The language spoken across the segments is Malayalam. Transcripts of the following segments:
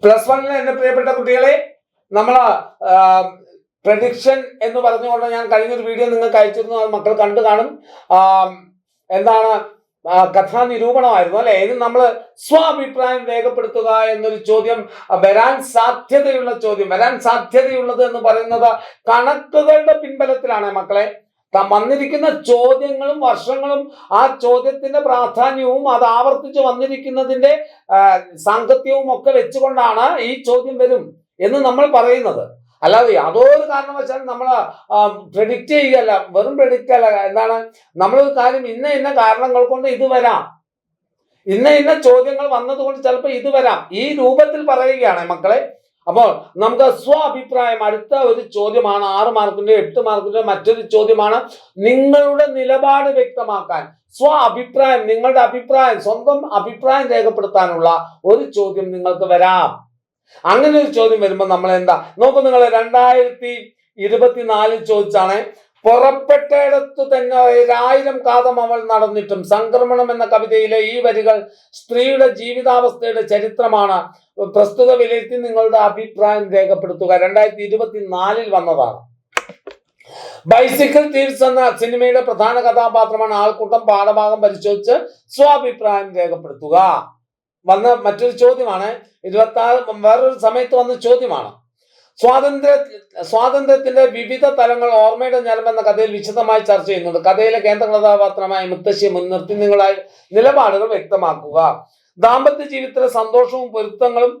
+1 എന്റെ പ്രിയപ്പെട്ട കുട്ടികളെ, നമ്മൾ പ്രഡിക്ഷൻ എന്ന് പറഞ്ഞുകൊണ്ട് ഞാൻ കഴിഞ്ഞൊരു വീഡിയോ നിങ്ങൾക്ക് അയച്ചിരുന്നു, അത് മക്കൾ കണ്ടു കാണും. എന്താണ് കഥാനിരൂപണമായിരുന്നു അല്ലെ. ഇത് നമ്മൾ സ്വാഭിപ്രായം രേഖപ്പെടുത്തുക എന്നൊരു ചോദ്യം വരാൻ സാധ്യതയുള്ളത് എന്ന് പറയുന്നത് കണക്കുകളുടെ പിൻബലത്തിലാണ് മക്കളെ. വന്നിരിക്കുന്ന ചോദ്യങ്ങളും വർഷങ്ങളും ആ ചോദ്യത്തിന്റെ പ്രാധാന്യവും അത് ആവർത്തിച്ച് വന്നിരിക്കുന്നതിന്റെ സാങ്കത്യവും ഒക്കെ വെച്ചുകൊണ്ടാണ് ഈ ചോദ്യം വരും എന്ന് നമ്മൾ പറയുന്നത്. അല്ലാതെ യാതൊരു കാരണവശാലും നമ്മൾ പ്രെഡിക്റ്റ് ചെയ്യുകയല്ല, വെറും പ്രെഡിക്റ്റ് അല്ല. എന്താണ്, നമ്മളൊരു കാര്യം ഇന്ന കാരണങ്ങൾ കൊണ്ട് ഇത് വരാം, ഇന്ന ചോദ്യങ്ങൾ വന്നതുകൊണ്ട് ചിലപ്പോൾ ഇത് വരാം, ഈ രൂപത്തിൽ പറയുകയാണ് മക്കളെ. അപ്പോൾ നമുക്ക് സ്വഅഭിപ്രായം, അടുത്ത ഒരു ചോദ്യമാണ് 6 മാർക്കിന്റെ 8 മാർക്കിന്റെ മറ്റൊരു ചോദ്യമാണ്. നിങ്ങളുടെ നിലപാട് വ്യക്തമാക്കാൻ സ്വഅഭിപ്രായം, നിങ്ങളുടെ അഭിപ്രായം, സ്വന്തം അഭിപ്രായം രേഖപ്പെടുത്താനുള്ള ഒരു ചോദ്യം നിങ്ങൾക്ക് വരാം. അങ്ങനെ ഒരു ചോദ്യം വരുമ്പോൾ നമ്മൾ എന്താ നോക്കൂ, നിങ്ങൾ 2024 ചോദിച്ചാണ്. പുറപ്പെട്ടയിടത്തു തന്നെ 1000 കാതം അവൾ നടന്നിട്ടും. സംക്രമണം എന്ന കവിതയിലെ ഈ വരികൾ സ്ത്രീയുടെ ജീവിതാവസ്ഥയുടെ ചരിത്രമാണ്. പ്രസ്തുത വിലയിരുത്തി നിങ്ങളുടെ അഭിപ്രായം രേഖപ്പെടുത്തുക. 2024 വന്നതാണ്. ബൈസിക്കിൾ തീവ്സ് എന്ന സിനിമയുടെ പ്രധാന കഥാപാത്രമാണ്. ആൾക്കൂട്ടം പാഠഭാഗം പരിശോധിച്ച് സ്വാഭിപ്രായം രേഖപ്പെടുത്തുക. വന്ന മറ്റൊരു ചോദ്യമാണ്. 26 വേറൊരു സമയത്ത് വന്ന ചോദ്യമാണ്. സ്വാതന്ത്ര്യത്തിന്റെ വിവിധ തലങ്ങൾ ഓർമ്മയുടെ ഞരമ്പെന്ന കഥയിൽ വിശദമായി ചർച്ച ചെയ്യുന്നുണ്ട്. കഥയിലെ കേന്ദ്ര കഥാപാത്രമായ മുത്തശ്ശിയെ മുൻനിർത്തി നിങ്ങളായി നിലപാടുകൾ വ്യക്തമാക്കുക. ദാമ്പത്യ ജീവിതത്തിലെ സന്തോഷവും പൊരുത്തങ്ങളും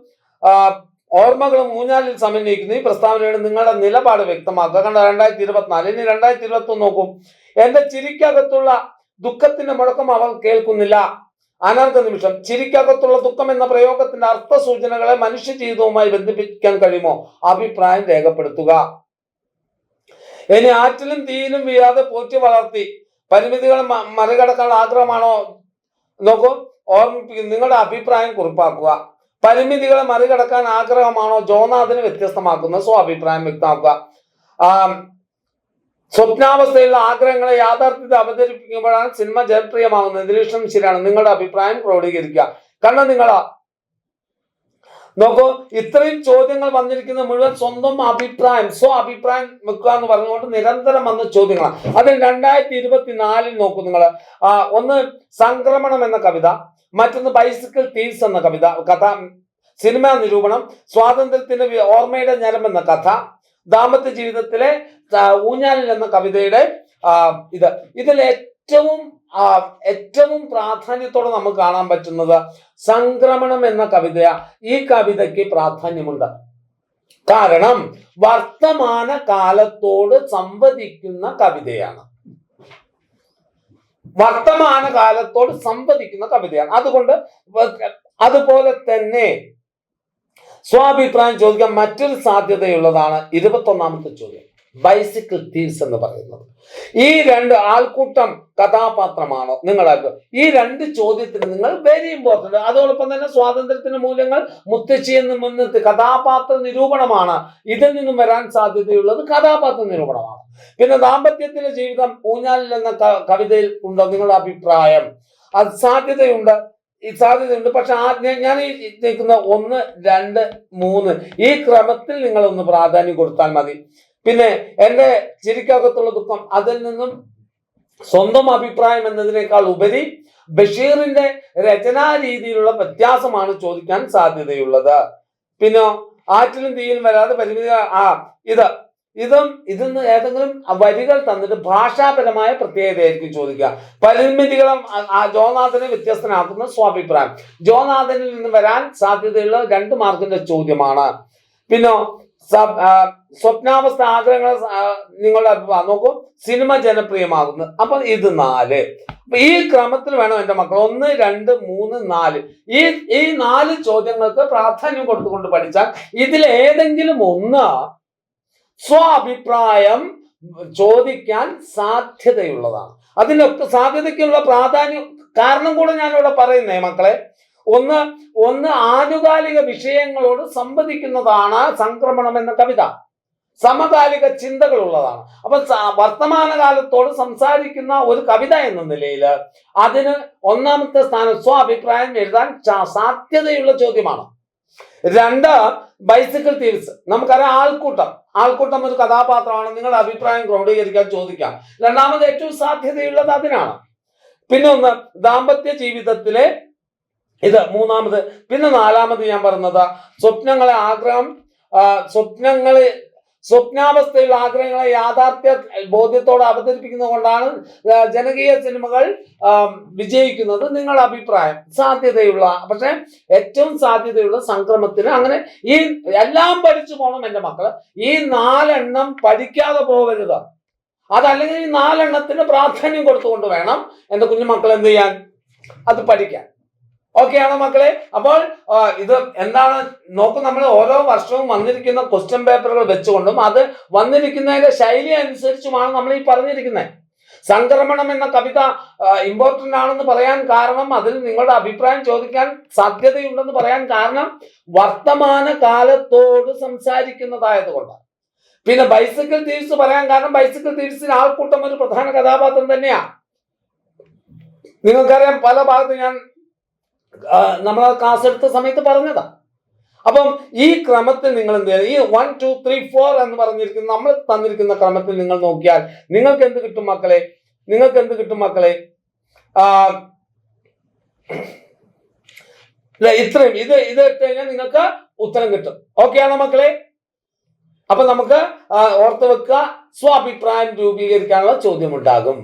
ഓർമ്മകളും ഊഞ്ഞാലിൽ സമന്വയിക്കുന്നു. ഈ പ്രസ്താവനയുടെ നിങ്ങളുടെ നിലപാട് വ്യക്തമാക്കുക. കണ്ട 2024. ഇനി 2021 നോക്കും. എന്റെ ചിരിക്കകത്തുള്ള ദുഃഖത്തിന്റെ മുഴക്കം അവൾ കേൾക്കുന്നില്ല. അനർഘ നിമിഷം. ചിരിക്കകത്തുള്ള ദുഃഖം എന്ന പ്രയോഗത്തിന്റെ അർത്ഥ സൂചനകളെ മനുഷ്യ ജീവിതവുമായി ബന്ധിപ്പിക്കാൻ കഴിയുമോ? അഭിപ്രായം രേഖപ്പെടുത്തുക. ഇനി ആറ്റിലും തീയിലും വീഴാതെ പോറ്റി വളർത്തി പരിമിതികൾ മറികടക്കാനുള്ള ആഗ്രഹമാണോ? നോക്കൂ, ഓർമ്മിപ്പിക്കും. നിങ്ങളുടെ അഭിപ്രായം കുറിപ്പാക്കുക. പരിമിതികളെ മറികടക്കാൻ ആഗ്രഹമാണോ ജോനാഥിനെ വ്യത്യസ്തമാക്കുന്നത്? അഭിപ്രായം വ്യക്തമാക്കുക. സ്വപ്നാവസ്ഥയിലുള്ള ആഗ്രഹങ്ങളെ യാഥാർത്ഥ്യത്തെ അവതരിപ്പിക്കുമ്പോഴാണ് സിനിമ ജനപ്രിയമാകുന്നത്. നിരീക്ഷണം ശരിയാണ്. നിങ്ങളുടെ അഭിപ്രായം ക്രോഡീകരിക്കുക. കാരണം നോക്കൂ, ഇത്രയും ചോദ്യങ്ങൾ വന്നിരിക്കുന്ന മുഴുവൻ സ്വന്തം അഭിപ്രായം, അഭിപ്രായം വെക്കുക എന്ന് പറഞ്ഞുകൊണ്ട് നിരന്തരം വന്ന ചോദ്യങ്ങളാണ്. അതിൽ 2024 നോക്കൂ നിങ്ങൾ. ഒന്ന് സംക്രമണം എന്ന കവിത, മറ്റൊന്ന് ബൈസിക്കിൾ തീവ്സ് എന്ന കഥ, സിനിമാ നിരൂപണം, സ്വാതന്ത്ര്യത്തിന്റെ ഓർമ്മയുടെ ഞരമ്പ് എന്ന കഥ, ദാമ്പത്യ ജീവിതത്തിലെ ഊഞ്ഞാലിൽ എന്ന കവിതയുടെ ഇതിൽ ഏറ്റവും പ്രാധാന്യത്തോടെ നമുക്ക് കാണാൻ പറ്റുന്നത് സംക്രമണം എന്ന കവിത. ഈ കവിതയ്ക്ക് പ്രാധാന്യമുണ്ട്. കാരണം വർത്തമാന കാലത്തോട് സംവദിക്കുന്ന കവിതയാണ്. അതുപോലെ തന്നെ സ്വാഭിപ്രായം ചോദിക്കാൻ മറ്റൊരു സാധ്യതയുള്ളതാണ് 21ാമത്തെ ചോദ്യം, ബൈസിക്കിൾ തീവ്സ് എന്ന് പറയുന്നത്. ഈ 2 ആൾക്കൂട്ടം കഥാപാത്രമാണോ നിങ്ങളാക്കുക? ഈ 2 ചോദ്യത്തിന് നിങ്ങൾ വെരി ഇമ്പോർട്ടന്റ്. അതോടൊപ്പം തന്നെ സ്വാതന്ത്ര്യത്തിന്റെ മൂല്യങ്ങൾ, മുത്തശ്ശി എന്ന് മുൻനിർത്തി കഥാപാത്ര നിരൂപണമാണ്. ഇതിൽ നിന്നും വരാൻ സാധ്യതയുള്ളത് കഥാപാത്ര നിരൂപണമാണ്. പിന്നെ ദാമ്പത്യത്തിലെ ജീവിതം ഊഞ്ഞാലിൽ എന്ന കവിതയിൽ ഉണ്ടോ നിങ്ങളുടെ അഭിപ്രായം? അത് സാധ്യതയുണ്ട്. പക്ഷെ ഞാൻ ഈ നിൽക്കുന്ന 1, 2, 3 ഈ ക്രമത്തിൽ നിങ്ങളൊന്ന് പ്രാധാന്യം കൊടുത്താൽ മതി. പിന്നെ എന്റെ ചിരിക്കകത്തുള്ള ദുഃഖം, അതിൽ നിന്നും സ്വന്തം അഭിപ്രായം എന്നതിനേക്കാൾ ഉപരി ബഷീറിന്റെ രചനാ രീതിയിലുള്ള വ്യത്യാസമാണ് ചോദിക്കാൻ സാധ്യതയുള്ളത്. പിന്നെ ആറ്റിലും തീയിലും വരാതെ പരിമിതി, ഇതിന്ന് ഏതെങ്കിലും വരികൾ തന്നിട്ട് ഭാഷാപരമായ പ്രത്യേകതയായിരിക്കും ചോദിക്കുക. പരിമിതികളും ജോനാഥനെ വ്യത്യസ്തനാക്കുന്ന സ്വാഭിപ്രായം. ജോനാഥനിൽ നിന്ന് വരാൻ സാധ്യതയുള്ള 2 മാർക്കിന്റെ ചോദ്യമാണ്. പിന്നെ സ്വപ്നാവസ്ഥ, ആഗ്രഹങ്ങൾ, നിങ്ങളുടെ അഭിപ്രായം. നോക്കൂ, സിനിമ ജനപ്രിയമാകുന്നു. അപ്പൊ ഇത് 4. ഈ ക്രമത്തിൽ വേണം എന്റെ മക്കൾ. 1, 2, 3, 4 ഈ 4 ചോദ്യങ്ങൾക്ക് പ്രാധാന്യം കൊടുത്തുകൊണ്ട് പഠിച്ചാൽ ഇതിലേതെങ്കിലും ഒന്ന് സ്വാഭിപ്രായം ചോദിക്കാൻ സാധ്യതയുള്ളതാണ്. അതിനൊക്കെ സാധ്യതയ്ക്കുള്ള പ്രാധാന്യം കാരണം കൂടെ ഞാനിവിടെ പറയുന്നേ മക്കളെ. ഒന്ന് ആനുകാലിക വിഷയങ്ങളോട് സംവദിക്കുന്നതാണ് സംക്രമണം എന്ന കവിത. സമകാലിക ചിന്തകളുള്ളതാണ്. അപ്പൊ വർത്തമാനകാലത്തോട് സംസാരിക്കുന്ന ഒരു കവിത എന്ന നിലയിൽ അതിന് 1ാമത്തെ സ്ഥാനം സ്വാഭിപ്രായം എഴുതാൻ സാധ്യതയുള്ള ചോദ്യമാണ്. രണ്ട്, ബൈസിക്കിൾ തീവ്സ്. നമുക്കറിയാം ആൾക്കൂട്ടം ഒരു കഥാപാത്രമാണ്. നിങ്ങളുടെ അഭിപ്രായം ക്രോഡീകരിക്കാൻ ചോദിക്കാം. രണ്ടാമത് ഏറ്റവും സാധ്യതയുള്ളത് അതിനാണ്. പിന്നെ ഒന്ന് ദാമ്പത്യ ജീവിതത്തിലെ ഇത് മൂന്നാമത്. പിന്നെ നാലാമത് ഞാൻ പറഞ്ഞത് സ്വപ്നാവസ്ഥയിലുള്ള ആഗ്രഹങ്ങളെ യാഥാർത്ഥ്യ ബോധ്യത്തോടെ അവതരിപ്പിക്കുന്നത് കൊണ്ടാണ് ജനകീയ സിനിമകൾ വിജയിക്കുന്നത്. നിങ്ങളുടെ അഭിപ്രായം. സാധ്യതയുള്ള, പക്ഷെ ഏറ്റവും സാധ്യതയുള്ള സംക്രമത്തിന്. അങ്ങനെ ഈ എല്ലാം പഠിച്ചു പോകണം എൻ്റെ മക്കള്. ഈ 4 പഠിക്കാതെ പോകരുത്. അതല്ലെങ്കിൽ ഈ 4 പ്രാധാന്യം കൊടുത്തുകൊണ്ട് വേണം എൻ്റെ കുഞ്ഞുമക്കൾ എന്ത് ചെയ്യാൻ, അത് പഠിക്കാൻ. ഓക്കെ ആണോ മക്കളെ? അപ്പോൾ ഇത് എന്താണ് നോക്കും, നമ്മൾ ഓരോ വർഷവും വന്നിരിക്കുന്ന ക്വസ്റ്റ്യൻ പേപ്പറുകൾ വെച്ചുകൊണ്ടും അത് വന്നിരിക്കുന്നതിന്റെ ശൈലി അനുസരിച്ചുമാണ് നമ്മൾ ഈ പറഞ്ഞിരിക്കുന്നത്. സംക്രമണം എന്ന കവിത ഇമ്പോർട്ടന്റ് ആണെന്ന് പറയാൻ കാരണം, അതിൽ നിങ്ങളുടെ അഭിപ്രായം ചോദിക്കാൻ സാധ്യതയുണ്ടെന്ന് പറയാൻ കാരണം വർത്തമാന കാലത്തോട് സംസാരിക്കുന്നതായതുകൊണ്ടാണ്. പിന്നെ ബൈസിക്കിൾ തീവ്സ് പറയാൻ കാരണം ബൈസിക്കിൾ തീവ്സിന് ആൾക്കൂട്ടം ഒരു പ്രധാന കഥാപാത്രം തന്നെയാണ്. നിങ്ങൾക്കറിയാം, പല ഭാഗത്ത് ഞാൻ നമ്മൾ ക്ലാസ് എടുത്ത സമയത്ത് പറഞ്ഞതാ. അപ്പം ഈ ക്രമത്തിൽ നിങ്ങൾ എന്ത് ചെയ്യുക, ഈ 1 2 3 4 എന്ന് പറഞ്ഞിരിക്കുന്ന നമ്മൾ തന്നിരിക്കുന്ന ക്രമത്തിൽ നിങ്ങൾ നോക്കിയാൽ നിങ്ങൾക്ക് എന്ത് കിട്ടും മക്കളെ? ഇത്രയും ഇത് ഇട്ട് കഴിഞ്ഞാൽ നിങ്ങൾക്ക് ഉത്തരം കിട്ടും. ഓക്കെ ആണോ മക്കളെ? അപ്പൊ നമുക്ക് ഓർത്ത് വെക്കുക, സ്വാഭിപ്രായം രൂപീകരിക്കാനുള്ള ചോദ്യം ഉണ്ടാകും.